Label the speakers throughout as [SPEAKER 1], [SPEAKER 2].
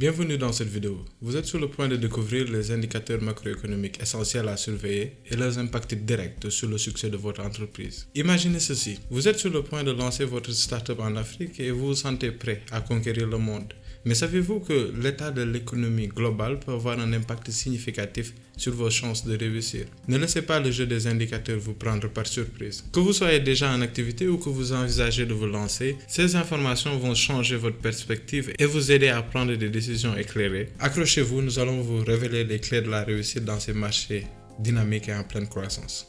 [SPEAKER 1] Bienvenue dans cette vidéo. Vous êtes sur le point de découvrir les indicateurs macroéconomiques essentiels à surveiller et leurs impacts directs sur le succès de votre entreprise. Imaginez ceci. Vous êtes sur le point de lancer votre startup en Afrique et vous vous sentez prêt à conquérir le monde. Mais savez-vous que l'état de l'économie globale peut avoir un impact significatif sur vos chances de réussir? Ne laissez pas le jeu des indicateurs vous prendre par surprise. Que vous soyez déjà en activité ou que vous envisagez de vous lancer, ces informations vont changer votre perspective et vous aider à prendre des décisions éclairées. Accrochez-vous, nous allons vous révéler les clés de la réussite dans ces marchés dynamiques et en pleine croissance.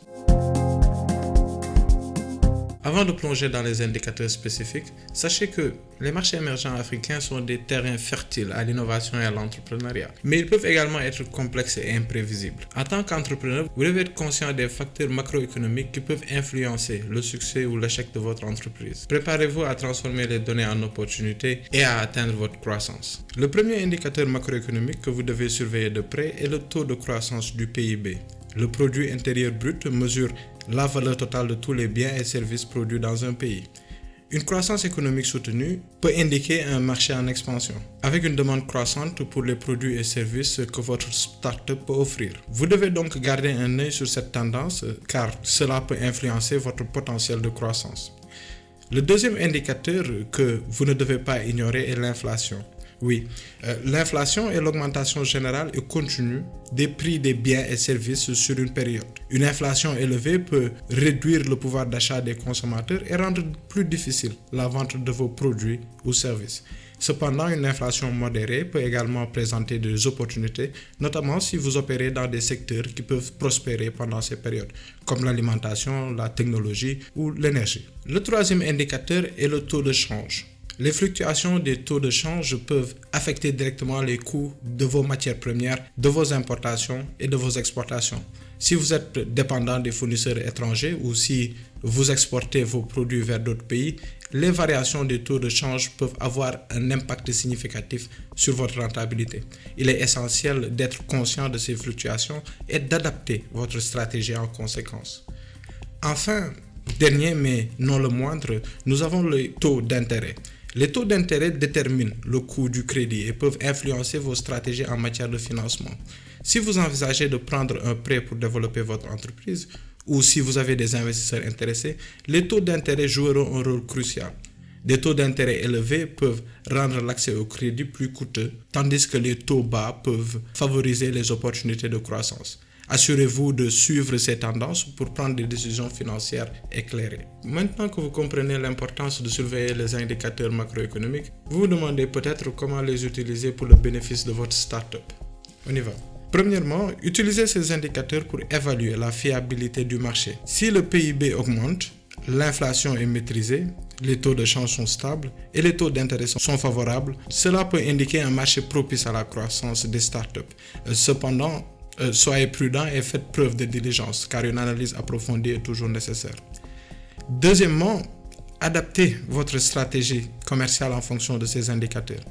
[SPEAKER 1] Avant de plonger dans les indicateurs spécifiques, sachez que les marchés émergents africains sont des terrains fertiles à l'innovation et à l'entrepreneuriat. Mais ils peuvent également être complexes et imprévisibles. En tant qu'entrepreneur, vous devez être conscient des facteurs macroéconomiques qui peuvent influencer le succès ou l'échec de votre entreprise. Préparez-vous à transformer les données en opportunités et à atteindre votre croissance. Le premier indicateur macroéconomique que vous devez surveiller de près est le taux de croissance du PIB. Le produit intérieur brut mesure la valeur totale de tous les biens et services produits dans un pays. Une croissance économique soutenue peut indiquer un marché en expansion, avec une demande croissante pour les produits et services que votre startup peut offrir. Vous devez donc garder un œil sur cette tendance car cela peut influencer votre potentiel de croissance. Le deuxième indicateur que vous ne devez pas ignorer est l'inflation. Oui, l'inflation est l'augmentation générale et continue des prix des biens et services sur une période. Une inflation élevée peut réduire le pouvoir d'achat des consommateurs et rendre plus difficile la vente de vos produits ou services. Cependant, une inflation modérée peut également présenter des opportunités, notamment si vous opérez dans des secteurs qui peuvent prospérer pendant ces périodes, comme l'alimentation, la technologie ou l'énergie. Le troisième indicateur est le taux de change. Les fluctuations des taux de change peuvent affecter directement les coûts de vos matières premières, de vos importations et de vos exportations. Si vous êtes dépendant des fournisseurs étrangers ou si vous exportez vos produits vers d'autres pays, les variations des taux de change peuvent avoir un impact significatif sur votre rentabilité. Il est essentiel d'être conscient de ces fluctuations et d'adapter votre stratégie en conséquence. Enfin, dernier mais non le moindre, nous avons le taux d'intérêt. Les taux d'intérêt déterminent le coût du crédit et peuvent influencer vos stratégies en matière de financement. Si vous envisagez de prendre un prêt pour développer votre entreprise ou si vous avez des investisseurs intéressés, les taux d'intérêt joueront un rôle crucial. Des taux d'intérêt élevés peuvent rendre l'accès au crédit plus coûteux, tandis que les taux bas peuvent favoriser les opportunités de croissance. Assurez-vous de suivre ces tendances pour prendre des décisions financières éclairées. Maintenant que vous comprenez l'importance de surveiller les indicateurs macroéconomiques, vous vous demandez peut-être comment les utiliser pour le bénéfice de votre startup. On y va. Premièrement, utilisez ces indicateurs pour évaluer la fiabilité du marché. Si le PIB augmente, l'inflation est maîtrisée, les taux de change sont stables et les taux d'intérêt sont favorables, cela peut indiquer un marché propice à la croissance des startups. Cependant, soyez prudent et faites preuve de diligence car une analyse approfondie est toujours nécessaire. Deuxièmement, adaptez votre stratégie commerciale en fonction de ces indicateurs.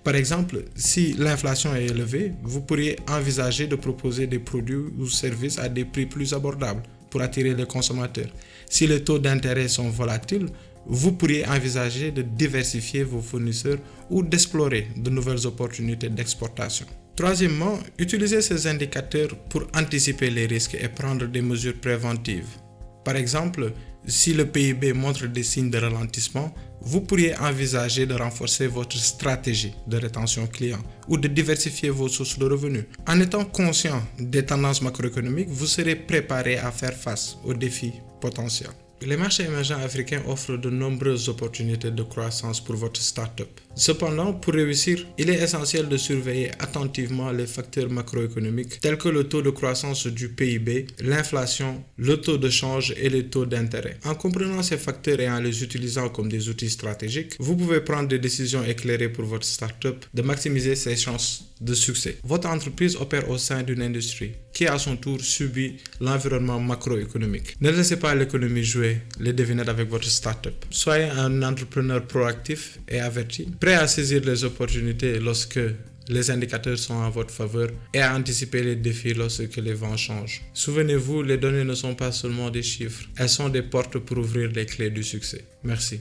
[SPEAKER 1] Par exemple, si l'inflation est élevée, vous pourriez envisager de proposer des produits ou services à des prix plus abordables pour attirer les consommateurs. Si les taux d'intérêt sont volatiles, vous pourriez envisager de diversifier vos fournisseurs ou d'explorer de nouvelles opportunités d'exportation. Troisièmement, utilisez ces indicateurs pour anticiper les risques et prendre des mesures préventives. Par exemple, si le PIB montre des signes de ralentissement, vous pourriez envisager de renforcer votre stratégie de rétention client ou de diversifier vos sources de revenus. En étant conscient des tendances macroéconomiques, vous serez préparé à faire face aux défis potentiels. Les marchés émergents africains offrent de nombreuses opportunités de croissance pour votre startup. Cependant, pour réussir, il est essentiel de surveiller attentivement les facteurs macroéconomiques tels que le taux de croissance du PIB, l'inflation, le taux de change et les taux d'intérêt. En comprenant ces facteurs et en les utilisant comme des outils stratégiques, vous pouvez prendre des décisions éclairées pour votre startup de maximiser ses chances de succès. Votre entreprise opère au sein d'une industrie qui à son tour subit l'environnement macroéconomique. Ne laissez pas l'économie jouer les devinettes avec votre startup. Soyez un entrepreneur proactif et averti, prêt à saisir les opportunités lorsque les indicateurs sont en votre faveur et à anticiper les défis lorsque les vents changent. Souvenez-vous, les données ne sont pas seulement des chiffres, elles sont des portes pour ouvrir les clés du succès. Merci.